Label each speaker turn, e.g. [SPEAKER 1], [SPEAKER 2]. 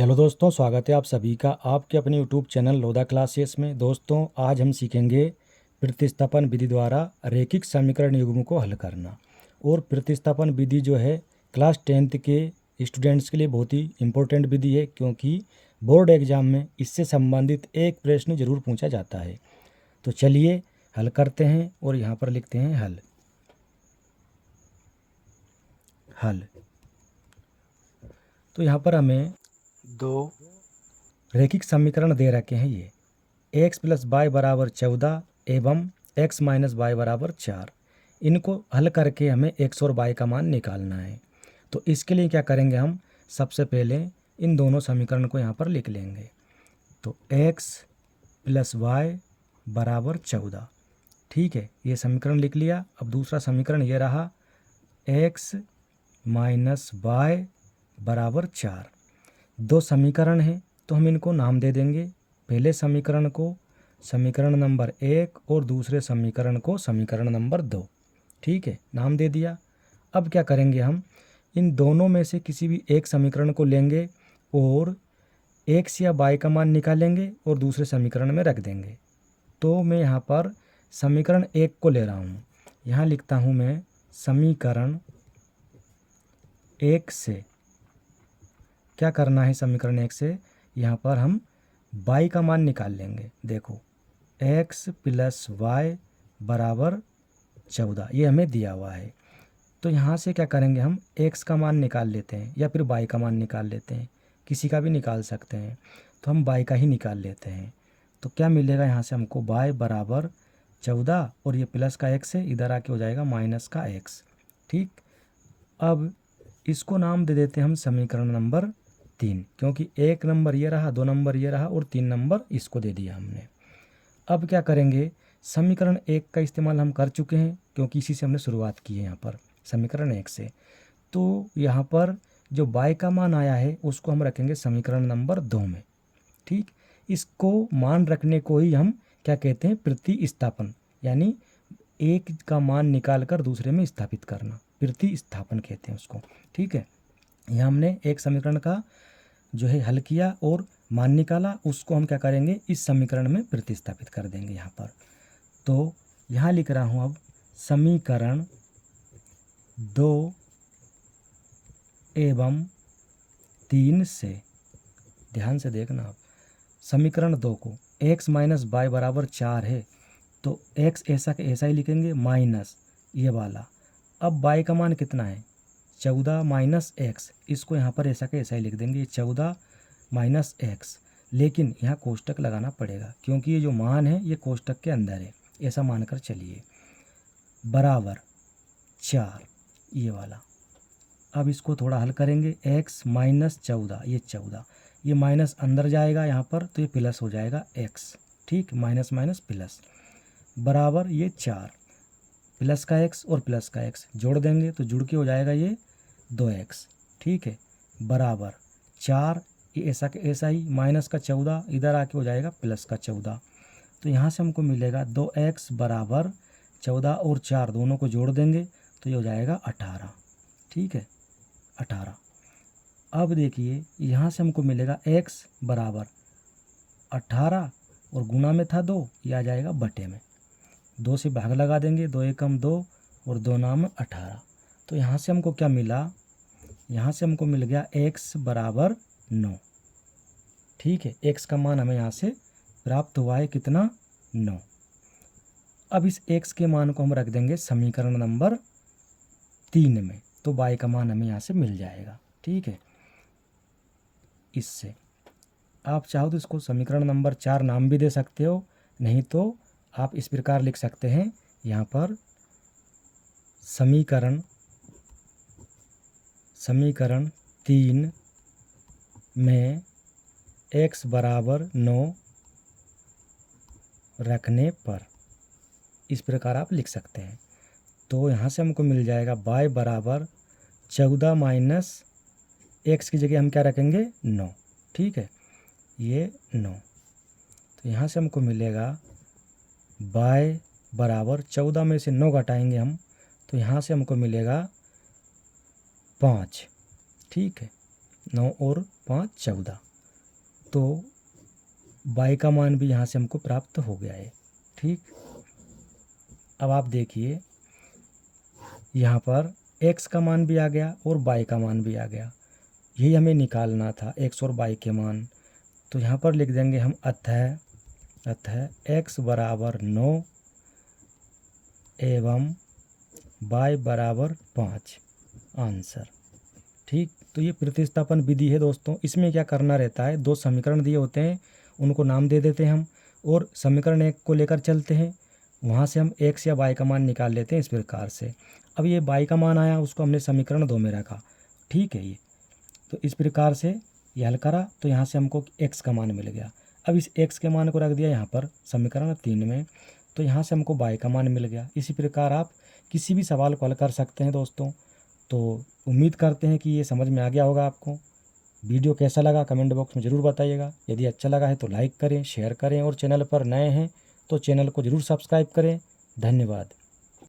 [SPEAKER 1] Hello दोस्तों, स्वागत है आप सभी का आपके अपने यूट्यूब चैनल लोधा क्लासेस में। दोस्तों, आज हम सीखेंगे प्रतिस्थापन विधि द्वारा रैखिक समीकरण युग्म को हल करना। और प्रतिस्थापन विधि जो है क्लास 10th के स्टूडेंट्स के लिए बहुत ही इम्पोर्टेंट विधि है, क्योंकि बोर्ड एग्जाम में इससे संबंधित एक प्रश्न जरूर पूछा जाता है। तो चलिए हल करते हैं और यहाँ पर लिखते हैं हल। तो यहाँ पर हमें दो रैखिक समीकरण दे रखे हैं। ये x प्लस वाई बराबर 14 एवं x माइनस वाई बराबर 4। इनको हल करके हमें x और y का मान निकालना है। तो इसके लिए क्या करेंगे, हम सबसे पहले इन दोनों समीकरण को यहाँ पर लिख लेंगे। तो x प्लस वाई बराबर 14, ठीक है, ये समीकरण लिख लिया। अब दूसरा समीकरण ये रहा x माइनस वाई बराबर 4। दो समीकरण हैं तो हम इनको नाम दे देंगे। पहले समीकरण को समीकरण नंबर 1 और दूसरे समीकरण को समीकरण नंबर 2, ठीक है, नाम दे दिया। अब क्या करेंगे, हम इन दोनों में से किसी भी एक समीकरण को लेंगे और x या y का मान निकालेंगे और दूसरे समीकरण में रख देंगे। तो मैं यहाँ पर समीकरण 1 को ले रहा हूँ। यहाँ लिखता हूँ मैं समीकरण 1 से क्या करना है, समीकरण 1 से यहाँ पर हम y का मान निकाल लेंगे। देखो x प्लस वाई बराबर 14, ये हमें दिया हुआ है। तो यहाँ से क्या करेंगे, हम x का मान निकाल लेते हैं या फिर y का मान निकाल लेते हैं, किसी का भी निकाल सकते हैं। तो हम y का ही निकाल लेते हैं। तो क्या मिलेगा यहाँ से हमको, y बराबर 14 और ये प्लस का x है, इधर आके हो जाएगा माइनस का x, ठीक। अब इसको नाम दे देते हैं हम समीकरण नंबर 3, क्योंकि 1 नंबर ये रहा, 2 नंबर ये रहा और 3 नंबर इसको दे दिया हमने। अब क्या करेंगे, समीकरण 1 का इस्तेमाल हम कर चुके हैं, क्योंकि इसी से हमने शुरुआत की है यहाँ पर समीकरण 1 से। तो यहाँ पर जो y का मान आया है उसको हम रखेंगे समीकरण नंबर 2 में, ठीक। इसको मान रखने को ही हम क्या कहते हैं, प्रतिस्थापन, यानी एक का मान निकाल कर दूसरे में स्थापित करना, प्रतिस्थापन कहते हैं उसको, ठीक है। यहाँ हमने एक समीकरण का जो है हल किया और मान निकाला, उसको हम क्या करेंगे, इस समीकरण में प्रतिस्थापित कर देंगे यहाँ पर। तो यहाँ लिख रहा हूँ अब समीकरण 2 एवं 3 से, ध्यान से देखना आप, समीकरण 2 को x माइनस वाई बराबर 4 है, तो x ऐसा के ऐसा ही लिखेंगे माइनस ये वाला। अब y का मान कितना है, 14 माइनस x, इसको यहाँ पर ऐसा के ऐसा ही लिख देंगे 14 माइनस x। लेकिन यहाँ कोष्टक लगाना पड़ेगा, क्योंकि ये जो मान है ये कोष्टक के अंदर है, ऐसा मानकर चलिए, बराबर 4 ये वाला। अब इसको थोड़ा हल करेंगे, x माइनस 14, ये माइनस अंदर जाएगा यहाँ पर, तो ये प्लस हो जाएगा x, ठीक, माइनस माइनस प्लस, बराबर ये 4, प्लस का x और प्लस का x जोड़ देंगे तो जुड़ के हो जाएगा ये 2x, ठीक है, बराबर 4, ये ऐसा के ऐसा ही, माइनस का 14 इधर आके हो जाएगा प्लस का 14। तो यहाँ से हमको मिलेगा 2x बराबर 14 और 4 दोनों को जोड़ देंगे तो ये हो जाएगा 18, ठीक है, 18। अब देखिए यहाँ से हमको मिलेगा x बराबर 18 और गुना में था 2, ये आ जाएगा बटे में, 2 से भाग लगा देंगे, 2 एकम 2 और 2 नाम 18। तो यहाँ से हमको क्या मिला, यहाँ से हमको मिल गया x बराबर 9, ठीक है, x का मान हमें यहाँ से प्राप्त हुआ है कितना, 9। अब इस x के मान को हम रख देंगे समीकरण नंबर 3 में, तो y का मान हमें यहाँ से मिल जाएगा, ठीक है। इससे आप चाहो तो इसको समीकरण नंबर 4 नाम भी दे सकते हो, नहीं तो आप इस प्रकार लिख सकते हैं, यहाँ पर समीकरण 3 में x बराबर 9 रखने पर, इस प्रकार आप लिख सकते हैं। तो यहाँ से हमको मिल जाएगा y बराबर 14 माइनस x की जगह हम क्या रखेंगे, 9, ठीक है, ये 9। तो यहाँ से हमको मिलेगा y बराबर 14 में से 9 घटाएंगे हम, तो यहाँ से हमको मिलेगा 5, ठीक है, 9 और 5 14। तो y का मान भी यहाँ से हमको प्राप्त हो गया है। ठीक, अब आप देखिए यहाँ पर x का मान भी आ गया और y का मान भी आ गया। यही हमें निकालना था, x और y के मान। तो यहाँ पर लिख देंगे हम अतः x बराबर 9 एवं y बराबर 5 आंसर। ठीक, तो ये प्रतिस्थापन विधि है दोस्तों। इसमें क्या करना रहता है, दो समीकरण दिए होते हैं, उनको नाम दे देते हैं हम, और समीकरण एक को लेकर चलते हैं, वहाँ से हम x या y का मान निकाल लेते हैं इस प्रकार से। अब ये y का मान आया, उसको हमने समीकरण 2 में रखा। ठीक है, ये तो इस प्रकार से ये हल करा तो यहाँ से हमको x का मान मिल गया। अब इस x के मान को रख दिया यहाँ पर समीकरण 3 में, तो यहाँ से हमको y का मान मिल गया। इसी प्रकार आप किसी भी सवाल को हल कर सकते हैं दोस्तों। तो उम्मीद करते हैं कि ये समझ में आ गया होगा आपको। वीडियो कैसा लगा कमेंट बॉक्स में ज़रूर बताइएगा। यदि अच्छा लगा है तो लाइक करें, शेयर करें, और चैनल पर नए हैं तो चैनल को ज़रूर सब्सक्राइब करें। धन्यवाद।